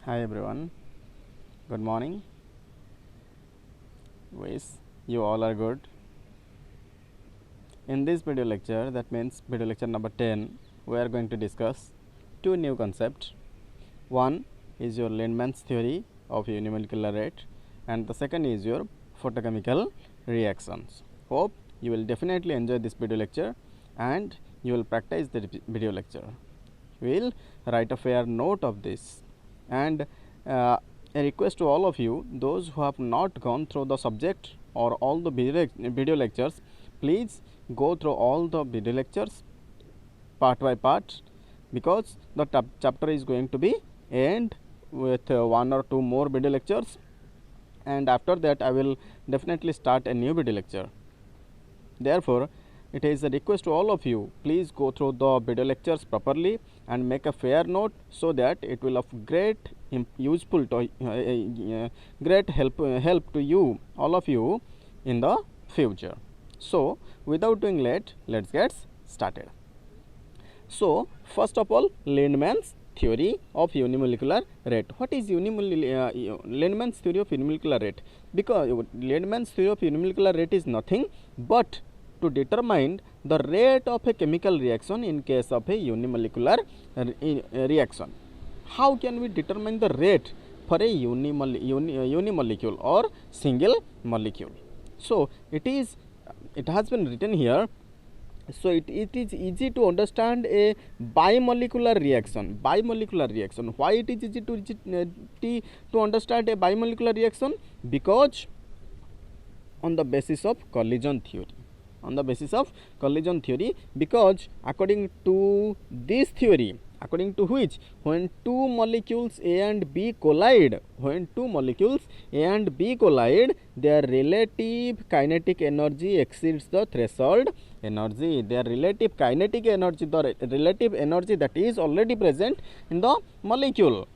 Hi everyone, good morning. Wish you all are good. In this video lecture, that means video lecture number 10, we are going to discuss two new concepts. One is your Lindman's theory of unimolecular rate, and the second is your photochemical reactions. Hope you will definitely enjoy this video lecture and you will practice the video lecture. We will write a fair note of this, and a request to all of you, those who have not gone through the subject or all the video lectures, please go through all the video lectures part by part, because the chapter is going to be end with one or two more video lectures, and after that I will definitely start a new video lecture. Therefore, it is a request to all of you, please go through the video lectures properly and make a fair note, so that it will of great useful to great help to you, all of you, in the future. So without doing late, let's get started. So first of all, Lindman's theory of unimolecular rate. What is Lindman's theory of unimolecular rate? Because Lindman's theory of unimolecular rate is nothing but to determine the rate of a chemical reaction in case of a unimolecular reaction. How can we determine the rate for a unimolecule or single molecule? So it has been written here. So it is easy to understand a bimolecular reaction. Why it is easy to understand a bimolecular reaction? Because on the basis of collision theory. Because according to this theory, according to which, when two molecules A and B collide, their relative kinetic energy exceeds the threshold energy. Their relative kinetic energy, the relative energy that is already present in the molecule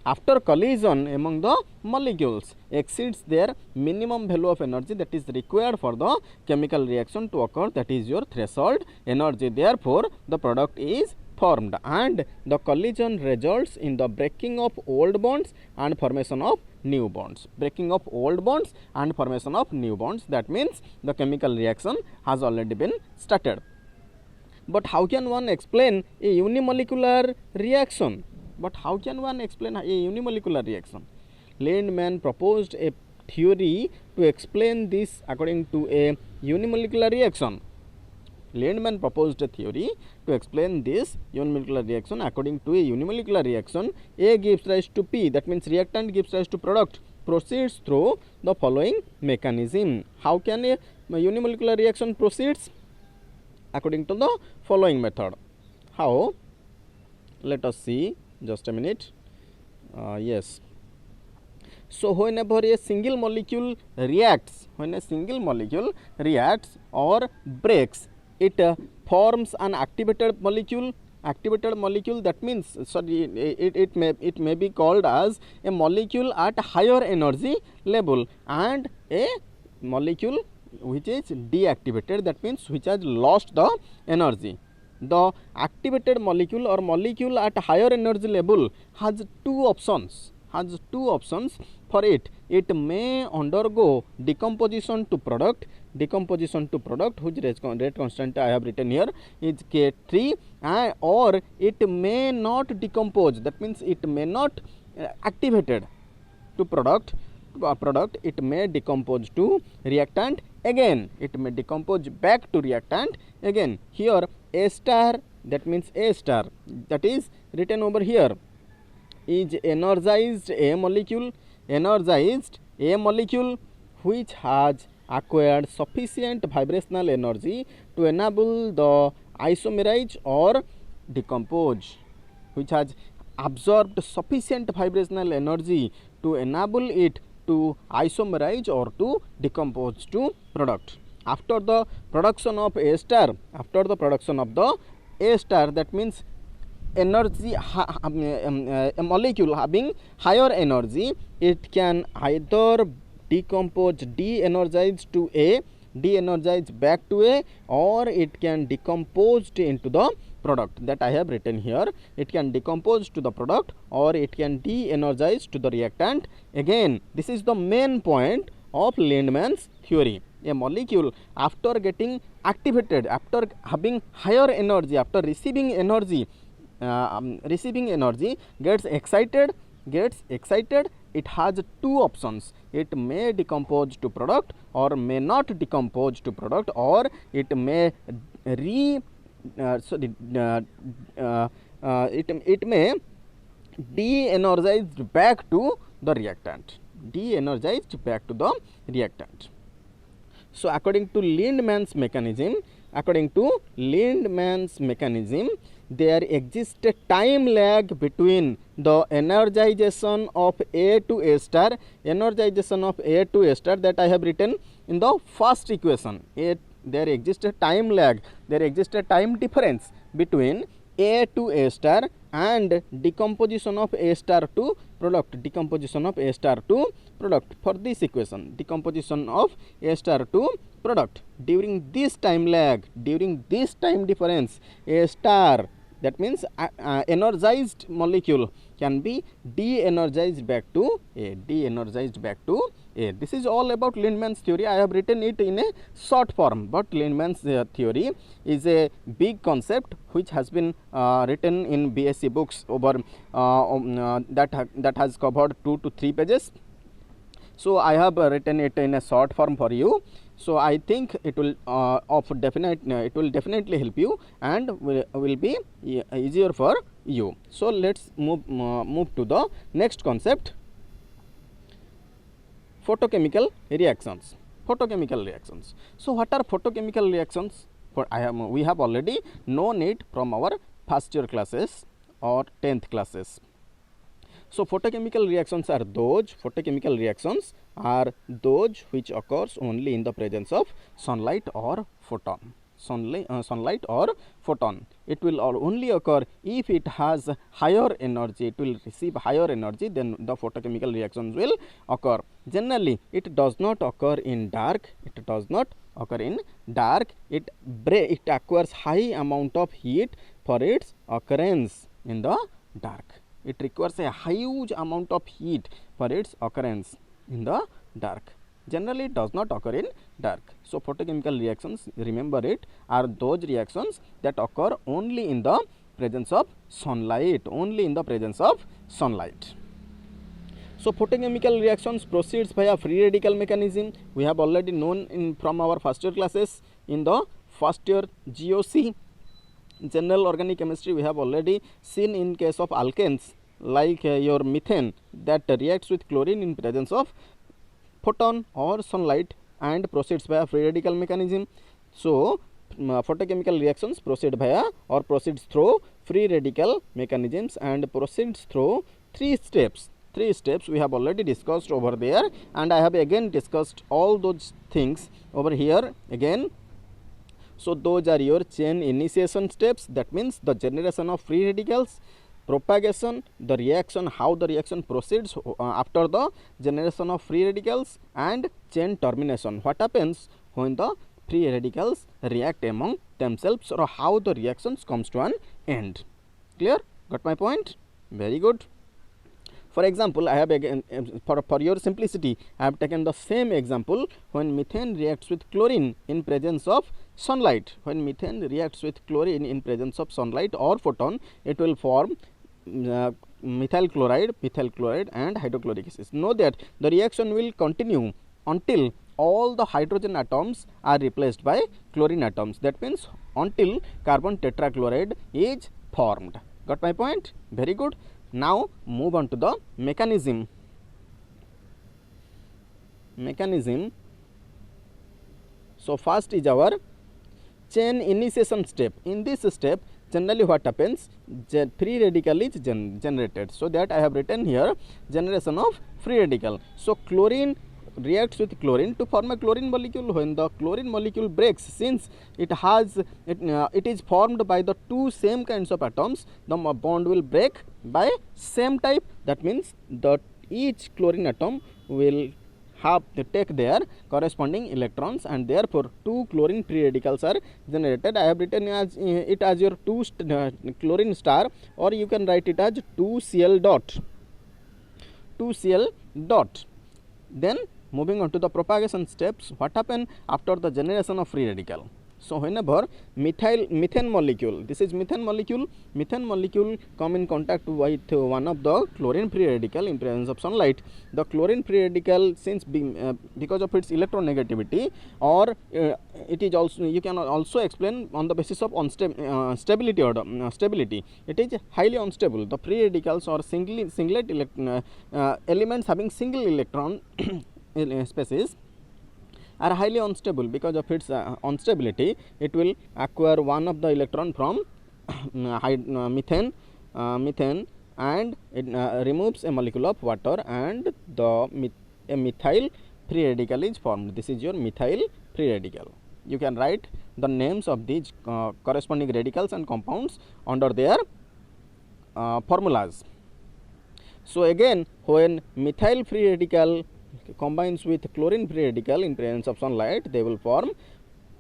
after collision among the molecules, exceeds their minimum value of energy that is required for the chemical reaction to occur, that is your threshold energy. Therefore, the product is formed, and the collision results in the breaking of old bonds and formation of new bonds. That means the chemical reaction has already been started. But how can one explain a unimolecular reaction? Lindman proposed a theory to explain this according to a unimolecular reaction. According to a unimolecular reaction. A gives rise to P, that means reactant gives rise to product, proceeds through the following mechanism. How can a unimolecular reaction proceeds? According to the following method. How? Let us see. Just a minute. Yes. So whenever a single molecule reacts, or breaks, it forms an activated molecule. That means, it may be called as a molecule at a higher energy level, and a molecule which is deactivated, that means which has lost the energy. The activated molecule or molecule at a higher energy level has two options. For it may undergo decomposition to product, whose rate constant I have written here is K3, or it may not decompose, that means it may not activated to product, it may decompose to reactant again, it may decompose back to reactant again. Here A star, that means A star, that is written over here, is energized A molecule, which has acquired sufficient vibrational energy to enable the isomerase or decompose, which has absorbed sufficient vibrational energy to enable it to isomerize or to decompose to product. After the production of A star, that means energy, a molecule having higher energy, it can either decompose, de-energize to A, de-energize back to A, or it can decompose into the product that I have written here. It can decompose to the product or it can de-energize to the reactant. Again, this is the main point of Lindman's theory. A molecule after getting activated, after having higher energy, after receiving energy, gets excited, it has two options. It may decompose to product or may not decompose to product, or it may it may de-energized back to the reactant. So according to Lindman's mechanism, there exists a time lag between the energization of A to A star, that I have written in the first equation. There exists a time lag, there exists a time difference between A to A star and decomposition of A star to product, for this equation, decomposition of A star to product. During this time lag, during this time difference, A star, that means energized molecule, can be de-energized back to A, This is all about Lindman's theory. I have written it in a short form, but Lindman's theory is a big concept which has been written in BSc books over that has covered 2 to 3 pages. So I have written it in a short form for you. So I think it will definitely help you and will be easier for you. So let's move to the next concept, photochemical reactions. So what are photochemical reactions? We have already known it from our first year classes or 10th classes. So photochemical reactions are those which occurs only in the presence of sunlight or photon. It will only occur if it has higher energy, it will receive higher energy, then the photochemical reactions will occur. Generally, it does not occur in dark. It acquires high amount of heat for its occurrence in the dark. It requires a huge amount of heat for its occurrence in the dark. Generally, it does not occur in dark. So photochemical reactions, remember it, are those reactions that occur only in the presence of sunlight. So photochemical reactions proceeds via free radical mechanism. We have already known from our first year classes. In the first year GOC, general organic chemistry, we have already seen in case of alkanes like your methane that reacts with chlorine in presence of photon or sunlight and proceeds via free radical mechanism. So photochemical reactions proceeds through free radical mechanisms and proceeds through three steps we have already discussed over there, and I have again discussed all those things over here again. So those are your chain initiation steps, that means the generation of free radicals, propagation, the reaction, how the reaction proceeds after the generation of free radicals, and chain termination, what happens when the free radicals react among themselves, or how the reactions comes to an end. Clear? Got my point? Very good. For example, I have again, for your simplicity, I have taken the same example when methane reacts with chlorine in presence of sunlight. When methane reacts with chlorine in presence of sunlight or photon, it will form methyl chloride and hydrochloric acid. Know that the reaction will continue until all the hydrogen atoms are replaced by chlorine atoms. That means until carbon tetrachloride is formed. Got my point? Very good. Now move on to the mechanism. So first is our chain initiation step. In this step, generally what happens, free radical is generated. So that I have written here generation of free radical. So chlorine reacts with chlorine to form a chlorine molecule. When the chlorine molecule breaks, since it is formed by the two same kinds of atoms, the bond will break by same type. That means that each chlorine atom will have to take their corresponding electrons, and therefore 2 chlorine free radicals are generated. I have written it as your 2 chlorine star, or you can write it as 2Cl dot. 2Cl dot. Then moving on to the propagation steps, what happen after the generation of free radical? So whenever methane molecule, this is methane molecule come in contact with one of the chlorine free radical in presence of sunlight, the chlorine free radical, since because of its electronegativity, or it is also, you can also explain on the basis of stability order, stability, it is highly unstable. The free radicals or singlet elements having single electron species are highly unstable. Because of its instability, it will acquire one of the electron from methane, and it removes a molecule of water, and a methyl free radical is formed. This is your methyl free radical. You can write the names of these corresponding radicals and compounds under their formulas. So again, when methyl free radical combines with chlorine free radical in presence of sunlight, they will form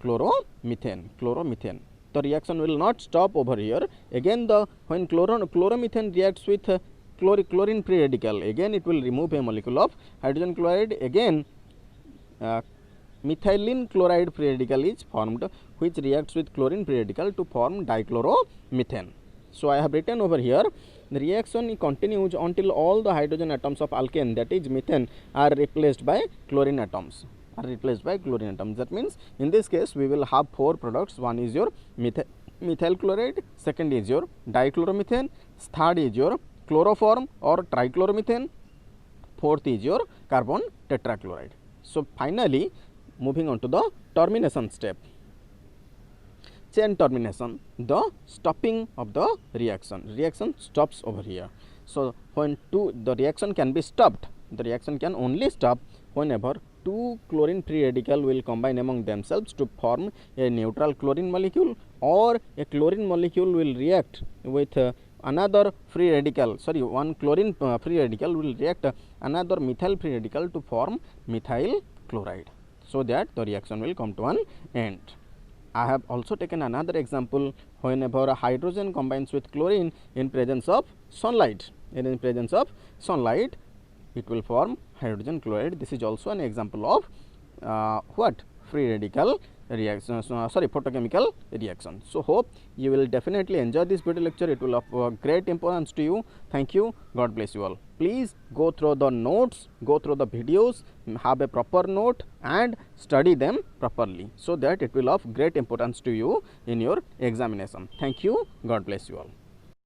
chloromethane. The reaction will not stop over here. Again, when chloromethane reacts with chlorine free radical, again it will remove a molecule of hydrogen chloride. Again, methylene chloride free radical is formed, which reacts with chlorine free radical to form dichloromethane. So I have written over here, the reaction continues until all the hydrogen atoms of alkane, that is methane, are replaced by chlorine atoms. That means in this case we will have 4 products. One is your methyl chloride, second is your dichloromethane, third is your chloroform or trichloromethane, fourth is your carbon tetrachloride. So finally, moving on to the termination step. Chain termination, the stopping of the reaction stops over here. So when the reaction can be stopped, the reaction can only stop whenever 2 chlorine free radical will combine among themselves to form a neutral chlorine molecule, or a chlorine molecule will react with another free radical, one chlorine free radical will react another methyl free radical to form methyl chloride, so that the reaction will come to an end. I have also taken another example, whenever a hydrogen combines with chlorine in presence of sunlight. It will form hydrogen chloride. This is also an example of free radical reaction, photochemical reaction. So hope you will definitely enjoy this video lecture. It will of great importance to you. Thank you. God bless you all. Please go through the notes, go through the videos, have a proper note and study them properly, so that it will of great importance to you in your examination. Thank you. God bless you all.